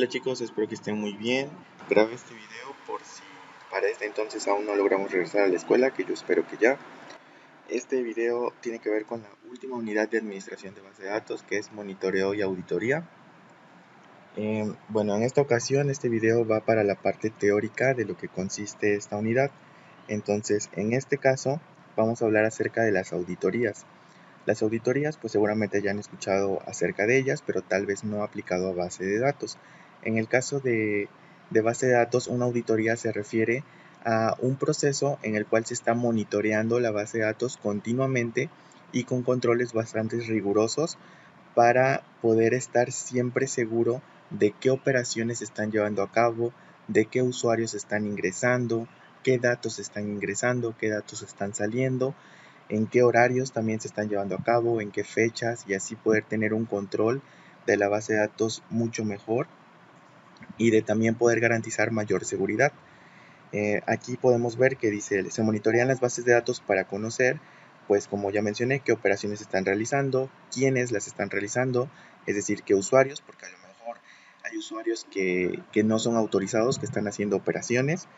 Hola chicos, espero que estén muy bien. Grabé este video por si para este entonces aún no logramos regresar a la escuela, que yo espero que ya. Este video tiene que ver con la última unidad de administración de base de datos, que es monitoreo y auditoría. Bueno, en esta ocasión este video va para la parte teórica de lo que consiste esta unidad. Entonces, en este caso, vamos a hablar acerca de las auditorías. Las auditorías, pues seguramente ya han escuchado acerca de ellas, pero tal vez no aplicado a base de datos. En el caso de base de datos, una auditoría se refiere a un proceso en el cual se está monitoreando la base de datos continuamente y con controles bastante rigurosos para poder estar siempre seguro de qué operaciones se están llevando a cabo, de qué usuarios están ingresando, qué datos están ingresando, qué datos están saliendo, en qué horarios también se están llevando a cabo, en qué fechas, y así poder tener un control de la base de datos mucho mejor y de también poder garantizar mayor seguridad. Aquí podemos ver que dice, se monitorean las bases de datos para conocer, pues como ya mencioné, qué operaciones se están realizando, quiénes las están realizando, es decir, qué usuarios, porque a lo mejor hay usuarios que no son autorizados, que están haciendo operaciones,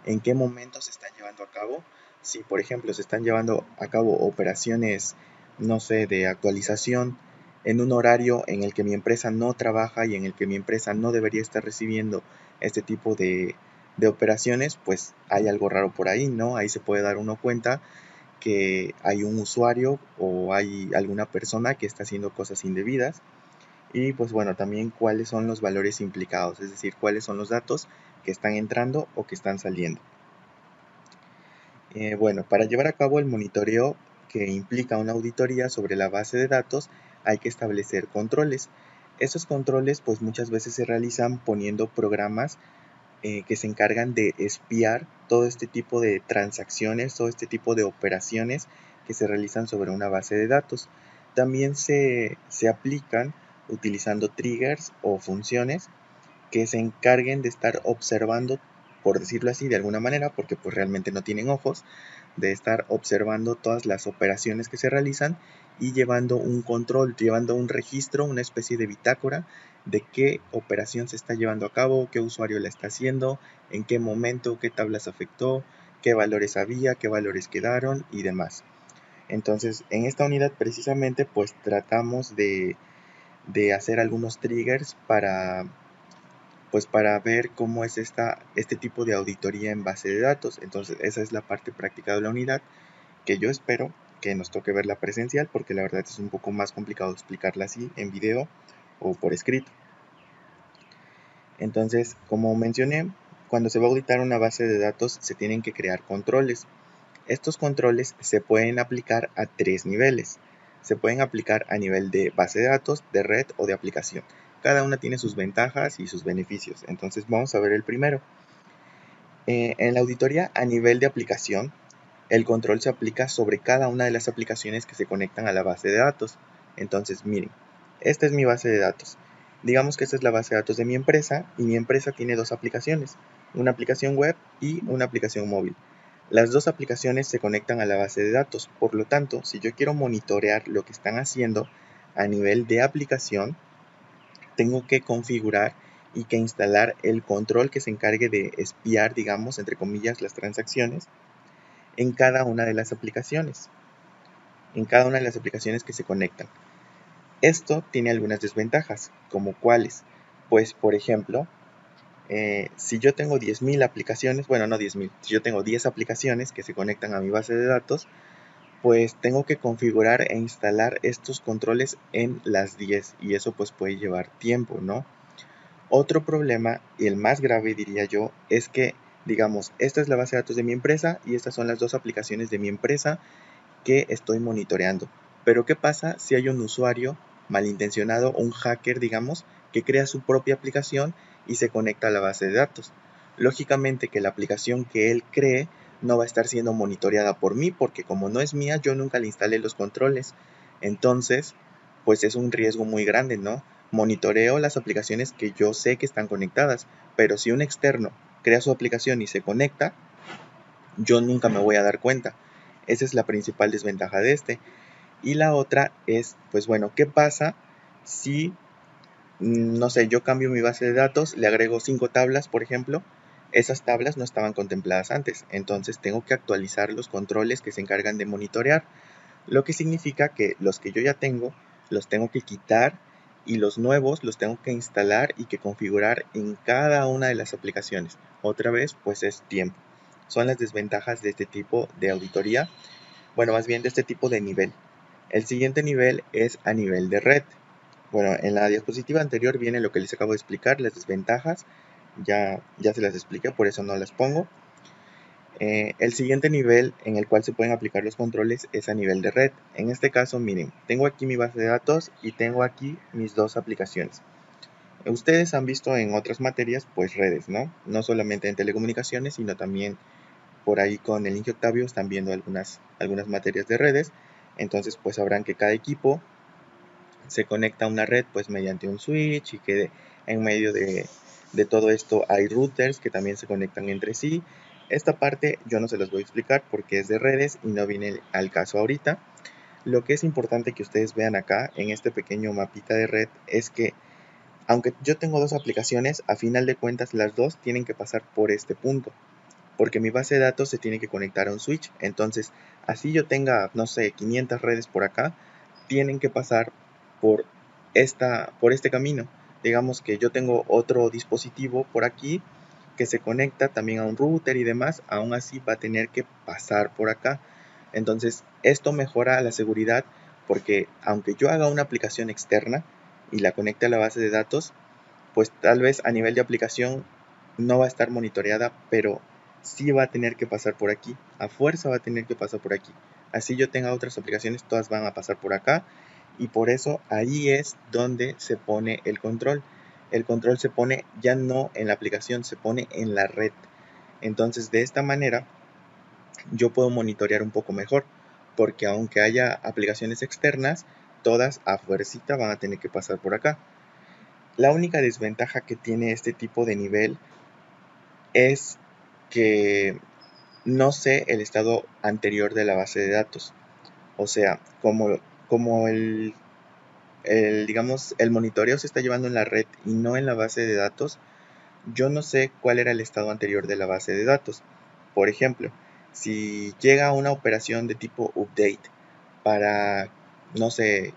en qué momento se están llevando a cabo. Si, por ejemplo, se están llevando a cabo operaciones, no sé, de actualización en un horario en el que mi empresa no trabaja y en el que mi empresa no debería estar recibiendo este tipo de operaciones, pues hay algo raro por ahí, ¿no? Ahí se puede dar uno cuenta que hay un usuario o hay alguna persona que está haciendo cosas indebidas. Y pues bueno, también cuáles son los valores implicados, es decir, cuáles son los datos que están entrando o que están saliendo. Bueno, para llevar a cabo el monitoreo que implica una auditoría sobre la base de datos, hay que establecer controles. Esos controles pues muchas veces se realizan poniendo programas que se encargan de espiar todo este tipo de transacciones, todo este tipo de operaciones que se realizan sobre una base de datos. También se aplican utilizando triggers o funciones que se encarguen de estar observando, por decirlo así, de alguna manera, porque pues realmente no tienen ojos, de estar observando todas las operaciones que se realizan y llevando un control, llevando un registro, una especie de bitácora de qué operación se está llevando a cabo, qué usuario la está haciendo, en qué momento, qué tablas afectó, qué valores había, qué valores quedaron y demás. Entonces, en esta unidad precisamente pues tratamos de hacer algunos triggers para ver cómo es este tipo de auditoría en base de datos. Entonces, esa es la parte práctica de la unidad, que yo espero que nos toque verla presencial, porque la verdad es un poco más complicado explicarla así en video o por escrito. Entonces, como mencioné, cuando se va a auditar una base de datos se tienen que crear controles. Estos controles se pueden aplicar a 3 niveles. Se pueden aplicar a nivel de base de datos, de red o de aplicación. Cada una tiene sus ventajas y sus beneficios. Entonces vamos a ver el primero. En la auditoría a nivel de aplicación, el control se aplica sobre cada una de las aplicaciones que se conectan a la base de datos. Entonces, miren, esta es mi base de datos. Digamos que esta es la base de datos de mi empresa y mi empresa tiene dos aplicaciones, una aplicación web y una aplicación móvil. Las dos aplicaciones se conectan a la base de datos, por lo tanto, si yo quiero monitorear lo que están haciendo a nivel de aplicación, tengo que configurar y que instalar el control que se encargue de espiar, digamos, entre comillas, las transacciones en cada una de las aplicaciones, que se conectan. Esto tiene algunas desventajas, como cuáles. Pues, por ejemplo, si yo tengo 10.000 aplicaciones, bueno, no 10.000, si yo tengo 10 aplicaciones que se conectan a mi base de datos, pues tengo que configurar e instalar estos controles en las 10 y eso pues puede llevar tiempo, ¿no? Otro problema, y el más grave diría yo, es que, digamos, esta es la base de datos de mi empresa y estas son las dos aplicaciones de mi empresa que estoy monitoreando. Pero ¿qué pasa si hay un usuario malintencionado, un hacker, digamos, que crea su propia aplicación y se conecta a la base de datos? Lógicamente que la aplicación que él cree no va a estar siendo monitoreada por mí porque como no es mía, yo nunca le instalé los controles. Entonces, pues es un riesgo muy grande, ¿no? Monitoreo las aplicaciones que yo sé que están conectadas, pero si un externo crea su aplicación y se conecta, yo nunca me voy a dar cuenta. Esa es la principal desventaja de este. Y la otra es, pues bueno, ¿qué pasa si no sé, yo cambio mi base de datos, le agrego 5 tablas, por ejemplo. Esas tablas no estaban contempladas antes, entonces tengo que actualizar los controles que se encargan de monitorear, lo que significa que los que yo ya tengo los tengo que quitar y los nuevos los tengo que instalar y que configurar en cada una de las aplicaciones. Otra vez, pues es tiempo. Son las desventajas de este tipo de auditoría, bueno, más bien de este tipo de nivel. El siguiente nivel es a nivel de red. Bueno, en la diapositiva anterior viene lo que les acabo de explicar, las desventajas. Ya se las expliqué, por eso no las pongo. El siguiente nivel en el cual se pueden aplicar los controles es a nivel de red. En este caso, miren, tengo aquí mi base de datos y tengo aquí mis dos aplicaciones. Ustedes han visto en otras materias, pues redes, ¿no? No solamente en telecomunicaciones, sino también por ahí con el Inge Octavio están viendo algunas materias de redes. Entonces, pues sabrán que cada equipo se conecta a una red pues mediante un switch y que en medio de todo esto hay routers que también se conectan entre sí. Esta parte yo no se los voy a explicar porque es de redes y no viene al caso ahorita. Lo que es importante que ustedes vean acá en este pequeño mapita de red es que aunque yo tengo dos aplicaciones, a final de cuentas las dos tienen que pasar por este punto, porque mi base de datos se tiene que conectar a un switch. Entonces, así yo tenga, no sé, 500 redes por acá, tienen que pasar por, por este camino. Digamos que yo tengo otro dispositivo por aquí que se conecta también a un router y demás, aún así va a tener que pasar por acá. Entonces, esto mejora la seguridad porque aunque yo haga una aplicación externa y la conecte a la base de datos, pues tal vez a nivel de aplicación no va a estar monitoreada, pero sí va a tener que pasar por aquí. A fuerza va a tener que pasar por aquí. Así yo tenga otras aplicaciones, todas van a pasar por acá. Y por eso ahí es donde se pone el control. El control se pone ya no en la aplicación, se pone en la red. Entonces de esta manera yo puedo monitorear un poco mejor. Porque aunque haya aplicaciones externas, todas a fuercita van a tener que pasar por acá. La única desventaja que tiene este tipo de nivel es que no sé el estado anterior de la base de datos. O sea, como digamos, el monitoreo se está llevando en la red y no en la base de datos, yo no sé cuál era el estado anterior de la base de datos. Por ejemplo, si llega una operación de tipo update para, no sé,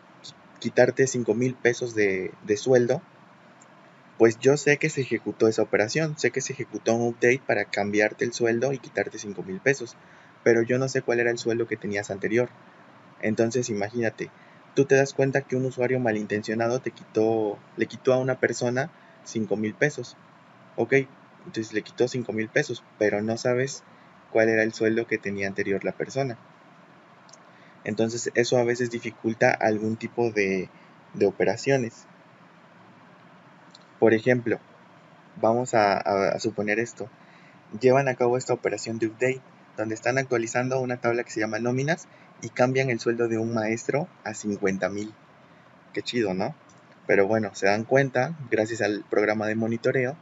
quitarte 5,000 pesos de sueldo, pues yo sé que se ejecutó esa operación, sé que se ejecutó un update para cambiarte el sueldo y quitarte 5,000 pesos, pero yo no sé cuál era el sueldo que tenías anterior. Entonces imagínate, tú te das cuenta que un usuario malintencionado le quitó a una persona 5,000 pesos. Ok, entonces le quitó 5,000 pesos, pero no sabes cuál era el sueldo que tenía anterior la persona. Entonces eso a veces dificulta algún tipo de operaciones. Por ejemplo, vamos a suponer esto. Llevan a cabo esta operación de update, donde están actualizando una tabla que se llama nóminas y cambian el sueldo de un maestro a 50,000. Qué chido, ¿no? Pero bueno, se dan cuenta, gracias al programa de monitoreo,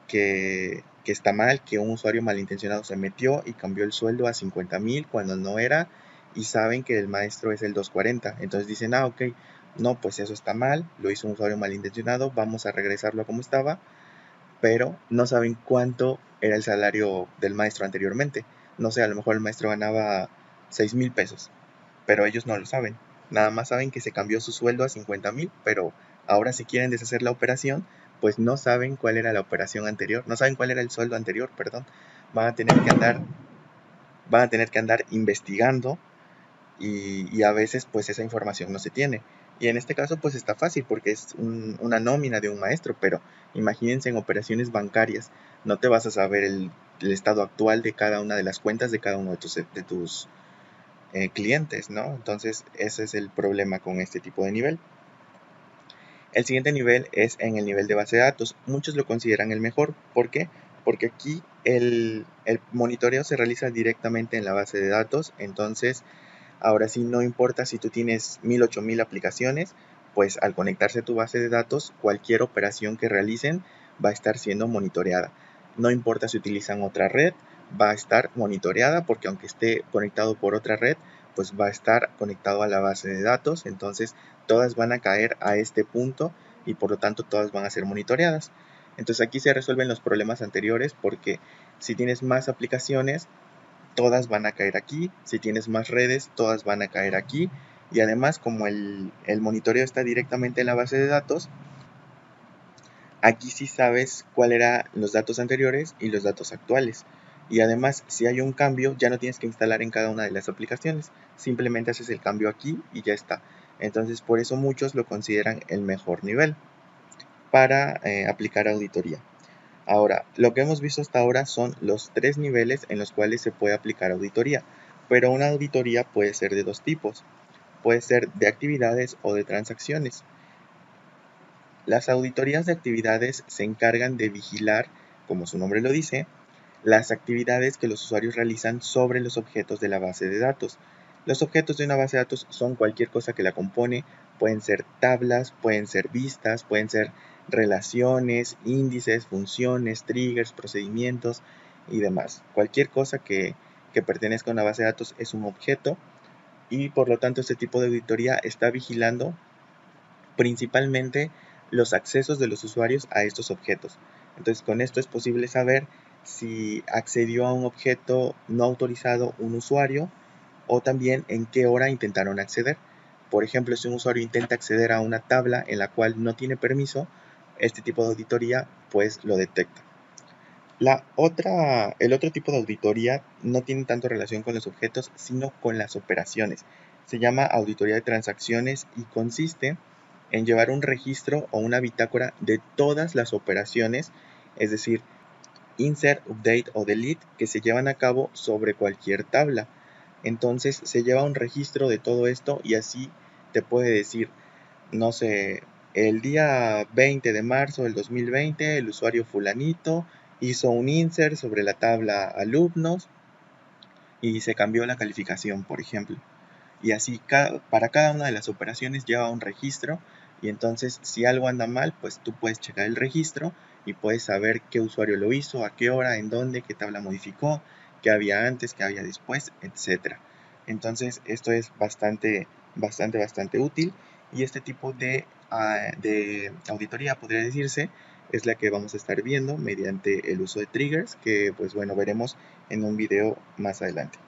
que está mal, que un usuario malintencionado se metió y cambió el sueldo a 50,000 cuando no era, y saben que el maestro es el 240. Entonces dicen, ah, ok, no, pues eso está mal, lo hizo un usuario malintencionado, vamos a regresarlo a como estaba, pero no saben cuánto era el salario del maestro anteriormente. No sé, a lo mejor el maestro ganaba 6,000 pesos, pero ellos no lo saben. Nada más saben que se cambió su sueldo a 50,000, pero ahora si quieren deshacer la operación, pues no saben cuál era la operación anterior, no saben cuál era el sueldo anterior, perdón. Van a tener que andar, van a tener que andar investigando y a veces pues esa información no se tiene. Y en este caso pues está fácil porque es una nómina de un maestro, pero imagínense en operaciones bancarias, no te vas a saber el estado actual de cada una de las cuentas de cada uno de tus clientes, ¿no? Entonces ese es el problema con este tipo de nivel. El siguiente nivel es en el nivel de base de datos. Muchos lo consideran el mejor. ¿Por qué? Porque aquí el monitoreo se realiza directamente en la base de datos. Entonces, ahora sí, no importa si tú tienes 1,000, 8,000 aplicaciones, pues al conectarse a tu base de datos, cualquier operación que realicen va a estar siendo monitoreada. No importa si utilizan otra red, va a estar monitoreada porque aunque esté conectado por otra red, pues va a estar conectado a la base de datos. Entonces, todas van a caer a este punto y por lo tanto todas van a ser monitoreadas. Entonces aquí se resuelven los problemas anteriores porque si tienes más aplicaciones, todas van a caer aquí, si tienes más redes, todas van a caer aquí, y además como el monitoreo está directamente en la base de datos, aquí sí sabes cuál eran los datos anteriores y los datos actuales. Y además, si hay un cambio, ya no tienes que instalar en cada una de las aplicaciones. Simplemente haces el cambio aquí y ya está. Entonces, por eso muchos lo consideran el mejor nivel para aplicar auditoría. Ahora, lo que hemos visto hasta ahora son los 3 niveles en los cuales se puede aplicar auditoría. Pero una auditoría puede ser de 2 tipos. Puede ser de actividades o de transacciones. Las auditorías de actividades se encargan de vigilar, como su nombre lo dice, las actividades que los usuarios realizan sobre los objetos de la base de datos. Los objetos de una base de datos son cualquier cosa que la compone, pueden ser tablas, pueden ser vistas, pueden ser relaciones, índices, funciones, triggers, procedimientos y demás. Cualquier cosa que pertenezca a una base de datos es un objeto y por lo tanto este tipo de auditoría está vigilando principalmente los accesos de los usuarios a estos objetos. Entonces, con esto es posible saber si accedió a un objeto no autorizado un usuario o también en qué hora intentaron acceder. Por ejemplo, si un usuario intenta acceder a una tabla en la cual no tiene permiso, este tipo de auditoría pues lo detecta. El otro tipo de auditoría no tiene tanto relación con los objetos, sino con las operaciones. Se llama auditoría de transacciones y consiste en llevar un registro o una bitácora de todas las operaciones, es decir, insert, update o delete, que se llevan a cabo sobre cualquier tabla. Entonces se lleva un registro de todo esto y así te puede decir, no sé, el día 20 de marzo del 2020, el usuario fulanito hizo un insert sobre la tabla alumnos y se cambió la calificación, por ejemplo. Y así para cada una de las operaciones lleva un registro y entonces si algo anda mal, pues tú puedes checar el registro y puedes saber qué usuario lo hizo, a qué hora, en dónde, qué tabla modificó, qué había antes, qué había después, etc. Entonces esto es bastante útil y este tipo de auditoría, podría decirse, es la que vamos a estar viendo mediante el uso de triggers que pues bueno veremos en un video más adelante.